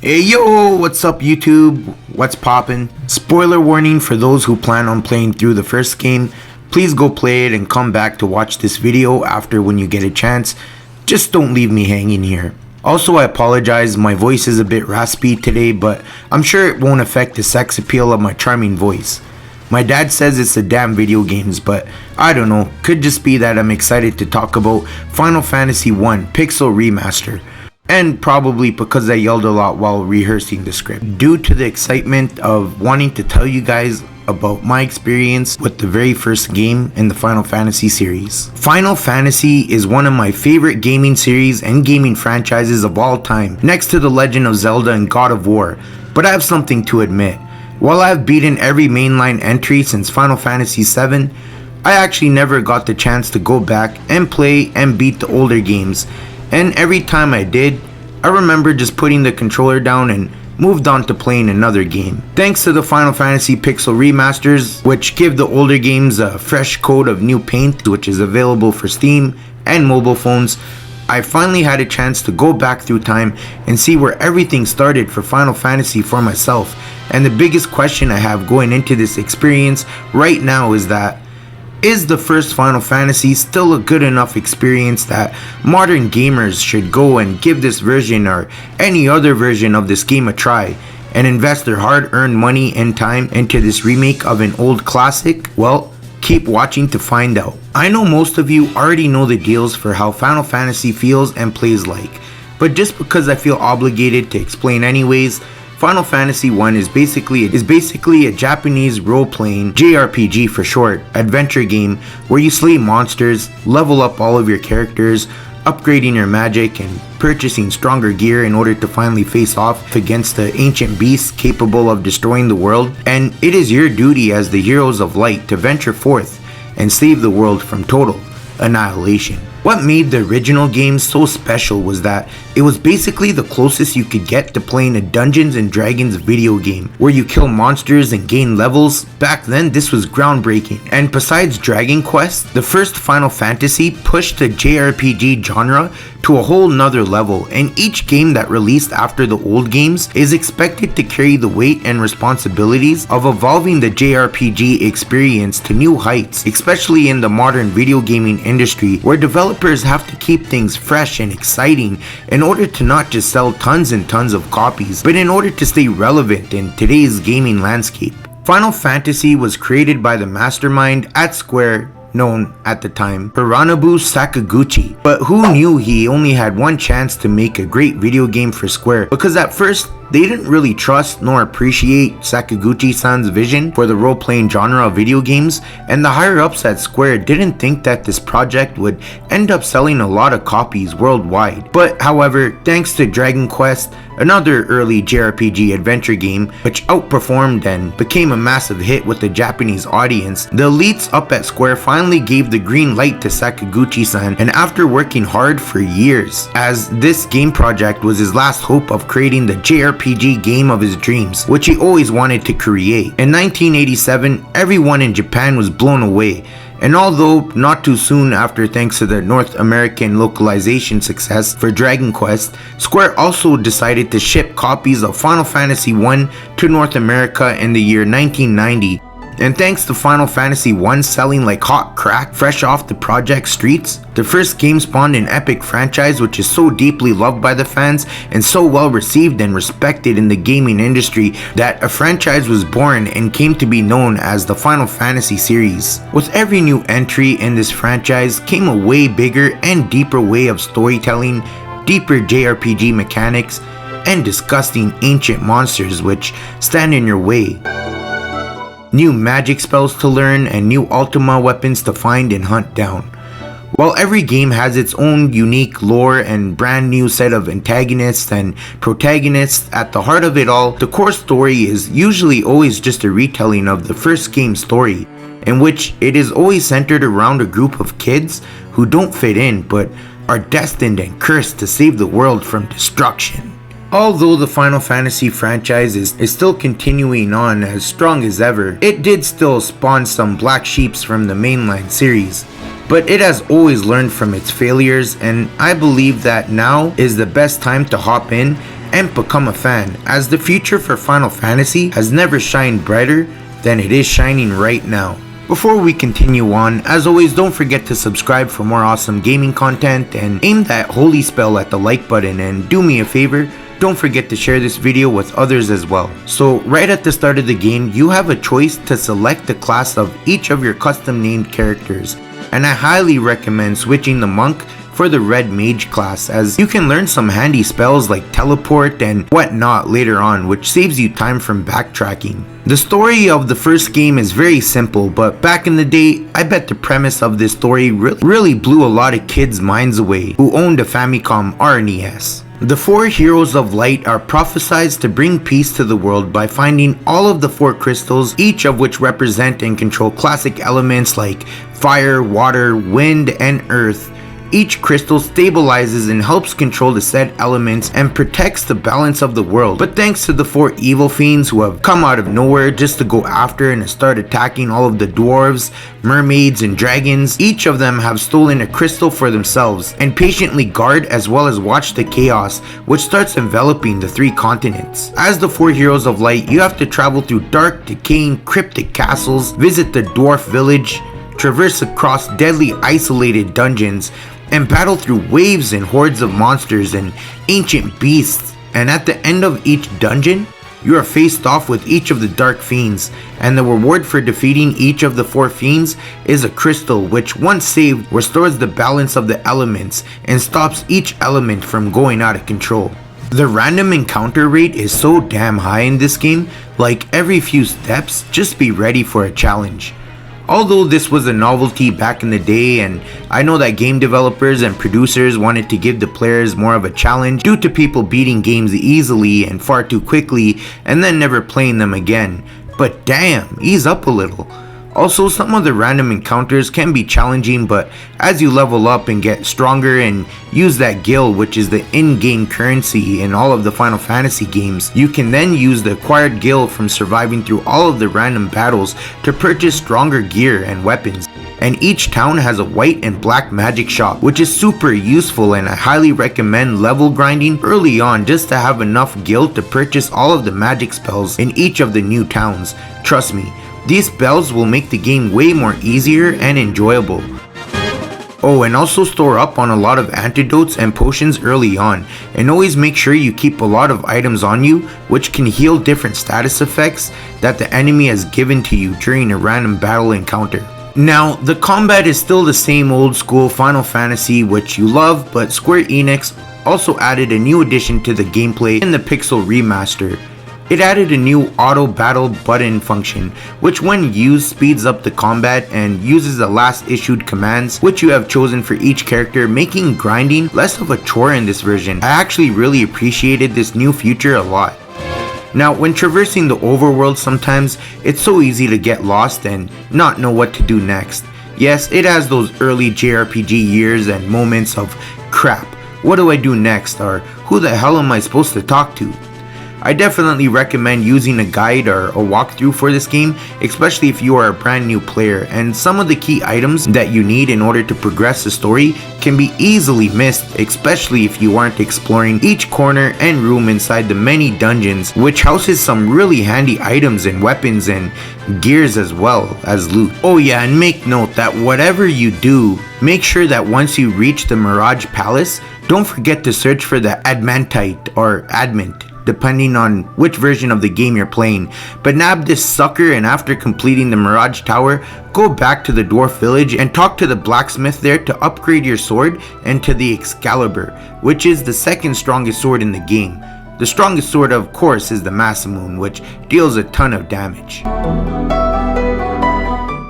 Hey yo, what's up YouTube? What's poppin'? Spoiler warning for those who plan on playing through the first game. Please go play it and come back to watch this video after when you get a chance. Just don't leave me hanging here. Also, I apologize, my voice is a bit raspy today, but I'm sure it won't affect the sex appeal of my charming voice. My dad says it's the damn video games, but I don't know, could just be that I'm excited to talk about Final Fantasy 1 Pixel Remaster. And probably because I yelled a lot while rehearsing the script. Due to the excitement of wanting to tell you guys about my experience with the very first game in the Final Fantasy series. Final Fantasy is one of my favorite gaming series and gaming franchises of all time, next to The Legend of Zelda and God of War. But I have something to admit. While I've beaten every mainline entry since Final Fantasy VII, I actually never got the chance to go back and play and beat the older games. And every time I did, I remember just putting the controller down and moved on to playing another game. Thanks to the Final Fantasy Pixel Remasters, which give the older games a fresh coat of new paint, which is available for Steam and mobile phones, I finally had a chance to go back through time and see where everything started for Final Fantasy for myself. And the biggest question I have going into this experience right now is that, is the first Final Fantasy still a good enough experience that modern gamers should go and give this version or any other version of this game a try and invest their hard-earned money and time into this remake of an old classic? Well, keep watching to find out. I know most of you already know the deals for how Final Fantasy feels and plays like, but just because I feel obligated to explain anyways, Final Fantasy 1 is basically a Japanese role-playing JRPG for short adventure game where you slay monsters, level up all of your characters, upgrading your magic and purchasing stronger gear in order to finally face off against the ancient beasts capable of destroying the world. And it is your duty as the heroes of light to venture forth and save the world from total annihilation. What made the original game so special was that it was basically the closest you could get to playing a Dungeons and Dragons video game where you kill monsters and gain levels. Back then this was groundbreaking. And besides Dragon Quest, the first Final Fantasy pushed the JRPG genre to a whole nother level, and each game that released after the old games is expected to carry the weight and responsibilities of evolving the JRPG experience to new heights, especially in the modern video gaming industry where developers have to keep things fresh and exciting in order to not just sell tons and tons of copies, but in order to stay relevant in today's gaming landscape. Final Fantasy was created by the mastermind at Square, known at the time Hironobu Sakaguchi, but who knew he only had one chance to make a great video game for Square, because at first they didn't really trust nor appreciate Sakaguchi-san's vision for the role-playing genre of video games, and the higher-ups at Square didn't think that this project would end up selling a lot of copies worldwide. But however, thanks to Dragon Quest, another early JRPG adventure game which outperformed and became a massive hit with the Japanese audience, the elites up at Square finally gave the green light to Sakaguchi-san, and after working hard for years, as this game project was his last hope of creating the JRPG game of his dreams, which he always wanted to create. In 1987, everyone in Japan was blown away, and although not too soon after thanks to the North American localization success for Dragon Quest, Square also decided to ship copies of Final Fantasy 1 to North America in the year 1990. And thanks to Final Fantasy 1 selling like hot crack fresh off the project streets, the first game spawned an epic franchise which is so deeply loved by the fans and so well received and respected in the gaming industry that a franchise was born and came to be known as the Final Fantasy series. With every new entry in this franchise came a way bigger and deeper way of storytelling, deeper JRPG mechanics, and disgusting ancient monsters which stand in your way. New magic spells to learn and new Ultima weapons to find and hunt down. While every game has its own unique lore and brand new set of antagonists and protagonists, at the heart of it all, the core story is usually always just a retelling of the first game's story, in which it is always centered around a group of kids who don't fit in but are destined and cursed to save the world from destruction. Although the Final Fantasy franchise is still continuing on as strong as ever, it did still spawn some black sheeps from the mainline series. but it has always learned from its failures, and I believe that now is the best time to hop in and become a fan, as the future for Final Fantasy has never shined brighter than it is shining right now. Before we continue on, as always, don't forget to subscribe for more awesome gaming content, and aim that holy spell at the like button, and do me a favor, don't forget to share this video with others as well. So right at the start of the game, you have a choice to select the class of each of your custom named characters, and I highly recommend switching the monk for the red mage class, as you can learn some handy spells like teleport and whatnot later on, which saves you time from backtracking. The story of the first game is very simple, but back in the day, I bet the premise of this story really blew a lot of kids' minds away who owned a Famicom or an NES. The 4 heroes of light are prophesied to bring peace to the world by finding all of the 4 crystals, each of which represent and control classic elements like fire, water, wind, and earth. Each crystal stabilizes and helps control the said elements and protects the balance of the world. But thanks to the 4 evil fiends who have come out of nowhere just to go after and start attacking all of the dwarves, mermaids, and dragons, each of them have stolen a crystal for themselves and patiently guard as well as watch the chaos which starts enveloping the 3 continents. As the 4 heroes of light, you have to travel through dark, decaying, cryptic castles, visit the dwarf village, traverse across deadly isolated dungeons, and battle through waves and hordes of monsters and ancient beasts. And at the end of each dungeon, you are faced off with each of the dark fiends, and the reward for defeating each of the 4 fiends is a crystal which, once saved, restores the balance of the elements and stops each element from going out of control. The random encounter rate is so damn high in this game, like every few steps, just be ready for a challenge. Although this was a novelty back in the day, and I know that game developers and producers wanted to give the players more of a challenge due to people beating games easily and far too quickly and then never playing them again, but damn, ease up a little. Also, some of the random encounters can be challenging, but as you level up and get stronger and use that gil, which is the in-game currency in all of the Final Fantasy games, you can then use the acquired gil from surviving through all of the random battles to purchase stronger gear and weapons. And each town has a white and black magic shop, which is super useful, and I highly recommend level grinding early on just to have enough gil to purchase all of the magic spells in each of the new towns. Trust me, these spells will make the game way more easier and enjoyable. Oh, and also store up on a lot of antidotes and potions early on, and always make sure you keep a lot of items on you which can heal different status effects that the enemy has given to you during a random battle encounter. Now, the combat is still the same old school Final Fantasy which you love, but Square Enix also added a new addition to the gameplay in the Pixel Remaster. It added a new auto battle button function, which when used speeds up the combat and uses the last issued commands which you have chosen for each character, making grinding less of a chore in this version. I actually really appreciated this new feature a lot. Now, when traversing the overworld, sometimes it's so easy to get lost and not know what to do next. Yes, it has those early JRPG years and moments of crap, what do I do next, or who the hell am I supposed to talk to? I definitely recommend using a guide or a walkthrough for this game, especially if you are a brand new player, and some of the key items that you need in order to progress the story can be easily missed, especially if you aren't exploring each corner and room inside the many dungeons, which houses some really handy items and weapons and gears as well as loot. Oh yeah, and make note that whatever you do, make sure that once you reach the Mirage Palace, don't forget to search for the Admantite or Admint, depending on which version of the game you're playing. But nab this sucker, and after completing the Mirage Tower, go back to the dwarf village and talk to the blacksmith there to upgrade your sword and to the Excalibur, which is the second strongest sword in the game. The strongest sword, of course, is the Masamune, which deals a ton of damage.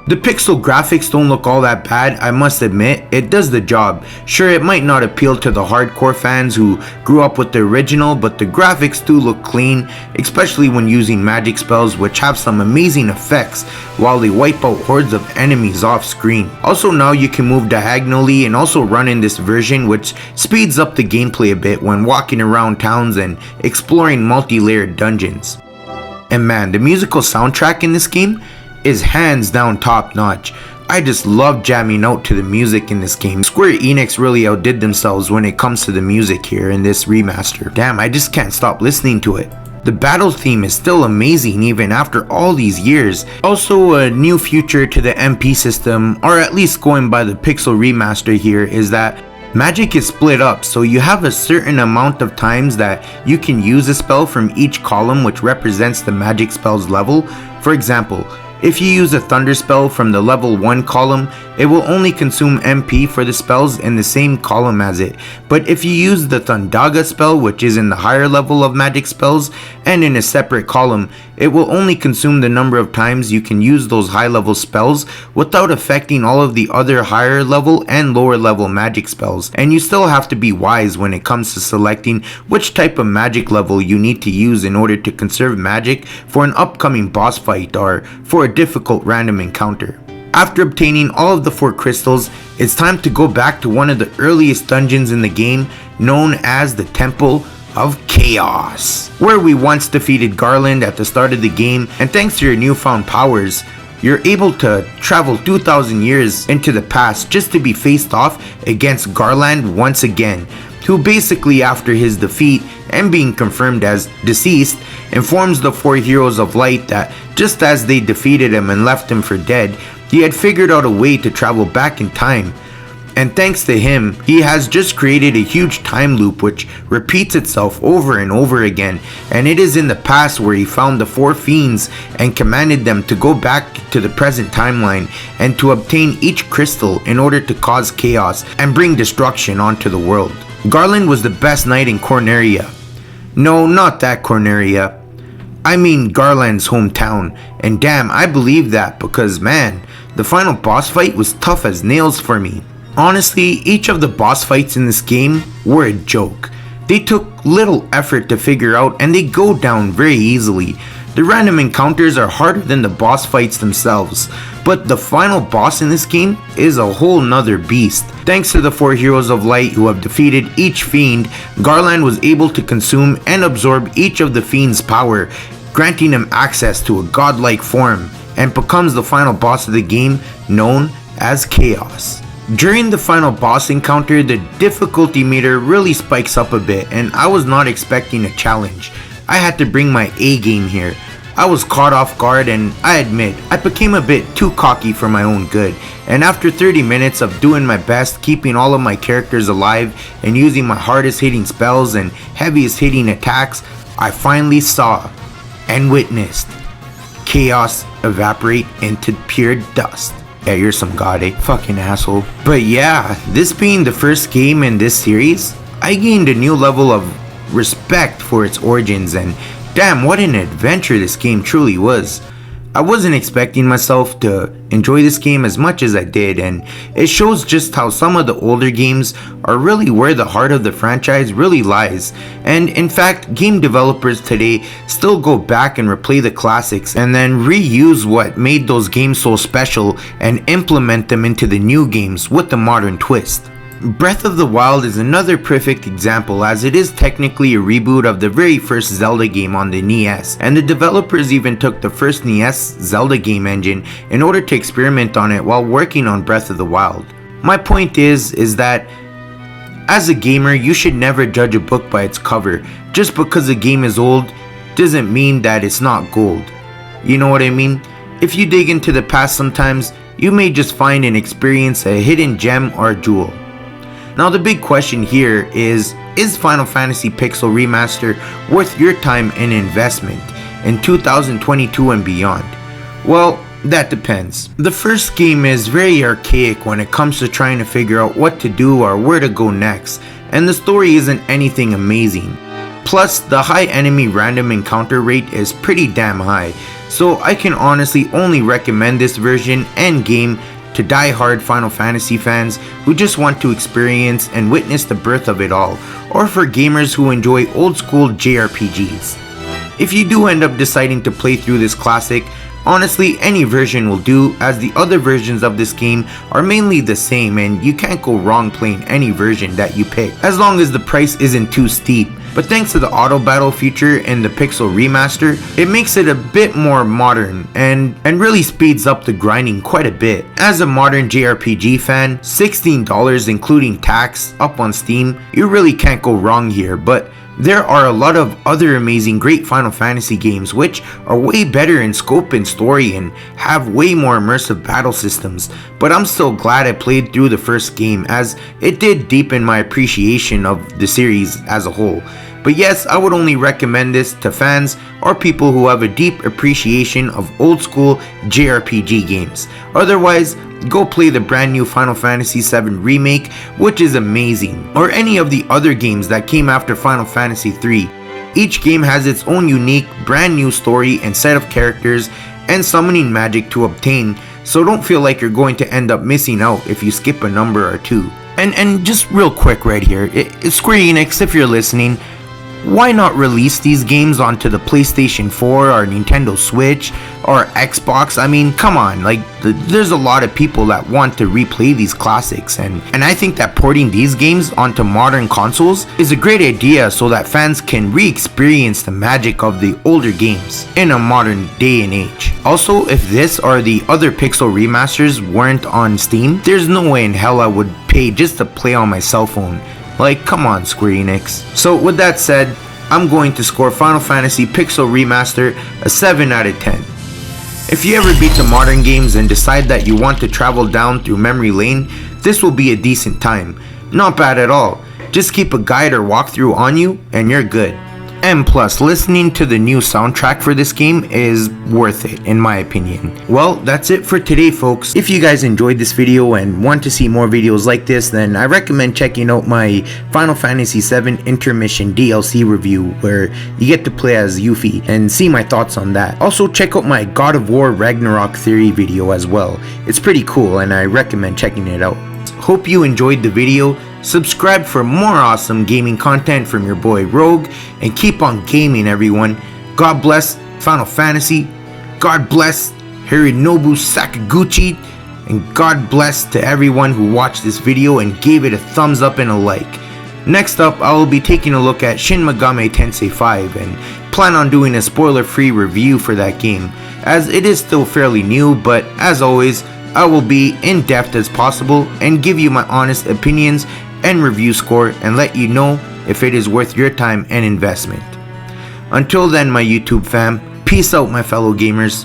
The pixel graphics don't look all that bad, I must admit. It does the job. Sure, it might not appeal to the hardcore fans who grew up with the original, but the graphics do look clean, especially when using magic spells, which have some amazing effects while they wipe out hordes of enemies off screen. Also, now you can move diagonally and also run in this version, which speeds up the gameplay a bit when walking around towns and exploring multi-layered dungeons. And man, the musical soundtrack in this game is hands down top notch. I just love jamming out to the music in this game. Square Enix really outdid themselves when it comes to the music here in this remaster. Damn, I just can't stop listening to it. The battle theme is still amazing even after all these years. Also, a new feature to the MP system, or at least going by the Pixel Remaster here, is that magic is split up, so you have a certain amount of times that you can use a spell from each column which represents the magic spell's level. For example, if you use a thunder spell from the level 1 column, it will only consume MP for the spells in the same column as it. But if you use the Thundaga spell, which is in the higher level of magic spells and in a separate column, it will only consume the number of times you can use those high level spells without affecting all of the other higher level and lower level magic spells. And you still have to be wise when it comes to selecting which type of magic level you need to use in order to conserve magic for an upcoming boss fight or for a difficult random encounter. After obtaining all of the 4 crystals, it's time to go back to one of the earliest dungeons in the game, known as the Temple of Chaos, where we once defeated Garland at the start of the game, and thanks to your newfound powers, you're able to travel 2,000 years into the past just to be faced off against Garland once again, who basically after his defeat and being confirmed as deceased, informs the 4 heroes of light that just as they defeated him and left him for dead, he had figured out a way to travel back in time. And thanks to him, he has just created a huge time loop which repeats itself over and over again, and it is in the past where he found the 4 fiends and commanded them to go back to the present timeline and to obtain each crystal in order to cause chaos and bring destruction onto the world. Garland was the best knight in Corneria. No, not that Corneria. I mean Garland's hometown, and damn, I believe that because man, the final boss fight was tough as nails for me. Honestly, each of the boss fights in this game were a joke. They took little effort to figure out and they go down very easily. The random encounters are harder than the boss fights themselves, but the final boss in this game is a whole nother beast. Thanks to the 4 heroes of light who have defeated each fiend, Garland was able to consume and absorb each of the fiend's power, granting him access to a godlike form, and becomes the final boss of the game, known as Chaos. During the final boss encounter, the difficulty meter really spikes up a bit, and I was not expecting a challenge. I had to bring my A game here. I was caught off guard, and I admit, I became a bit too cocky for my own good, and after 30 minutes of doing my best, keeping all of my characters alive, and using my hardest hitting spells and heaviest hitting attacks, I finally saw and witnessed Chaos evaporate into pure dust. Yeah, you're some god, eh? Fucking asshole. But yeah, this being the first game in this series, I gained a new level of respect for its origins, and damn, what an adventure this game truly was. I wasn't expecting myself to enjoy this game as much as I did, and it shows just how some of the older games are really where the heart of the franchise really lies. And in fact, game developers today still go back and replay the classics and then reuse what made those games so special and implement them into the new games with a modern twist. Breath of the Wild is another perfect example, as it is technically a reboot of the very first Zelda game on the NES, and the developers even took the first NES Zelda game engine in order to experiment on it while working on Breath of the Wild. My point is that as a gamer, you should never judge a book by its cover. Just because a game is old doesn't mean that it's not gold. You know what I mean? If you dig into the past sometimes, you may just find and experience a hidden gem or a jewel. Now the big question here is Final Fantasy Pixel Remaster worth your time and investment in 2022 and beyond? Well, that depends. The first game is very archaic when it comes to trying to figure out what to do or where to go next, and the story isn't anything amazing. Plus, the high enemy random encounter rate is pretty damn high, so I can honestly only recommend this version and game to die-hard Final Fantasy fans who just want to experience and witness the birth of it all, or for gamers who enjoy old-school JRPGs. If you do end up deciding to play through this classic, honestly any version will do, as the other versions of this game are mainly the same and you can't go wrong playing any version that you pick, as long as the price isn't too steep. but thanks to the auto battle feature in the Pixel Remaster, it makes it a bit more modern and really speeds up the grinding quite a bit. As a modern JRPG fan, $16 including tax up on Steam, you really can't go wrong here, but there are a lot of other amazing great Final Fantasy games which are way better in scope and story and have way more immersive battle systems, but I'm still glad I played through the first game as it did deepen my appreciation of the series as a whole. But yes, I would only recommend this to fans or people who have a deep appreciation of old school JRPG games. Otherwise, go play the brand new Final Fantasy VII Remake, which is amazing, or any of the other games that came after Final Fantasy III. Each game has its own unique, brand new story and set of characters and summoning magic to obtain, so don't feel like you're going to end up missing out if you skip a number or two. And just real quick right here, Square Enix, if you're listening, why not release these games onto the PlayStation 4 or Nintendo Switch or Xbox? I mean, come on, like there's a lot of people that want to replay these classics, and I think that porting these games onto modern consoles is a great idea so that fans can re-experience the magic of the older games in a modern day and age. Also, if this or the other Pixel remasters weren't on Steam, there's no way in hell I would pay just to play on my cell phone. Like, come on, Square Enix. So with that said, I'm going to score Final Fantasy Pixel Remaster a 7 out of 10. If you ever beat the modern games and decide that you want to travel down through memory lane, this will be a decent time. Not bad at all. Just keep a guide or walkthrough on you and you're good. And plus, listening to the new soundtrack for this game is worth it, in my opinion. Well, that's it for today, folks. If you guys enjoyed this video and want to see more videos like this, then I recommend checking out my Final Fantasy VII Intermission DLC review, where you get to play as Yuffie and see my thoughts on that. Also, check out my God of War Ragnarok theory video as well. It's pretty cool and I recommend checking it out. Hope you enjoyed the video. Subscribe for more awesome gaming content from your boy Rogue, and keep on gaming, everyone. God bless Final Fantasy, God bless Hironobu Sakaguchi, and God bless to everyone who watched this video and gave it a thumbs up and a like. Next up, I will be taking a look at Shin Megami Tensei 5 and plan on doing a spoiler-free review for that game, as it is still fairly new, but as always, I will be in depth as possible and give you my honest opinions and review score and let you know if it is worth your time and investment. Until then, my YouTube fam, peace out my fellow gamers.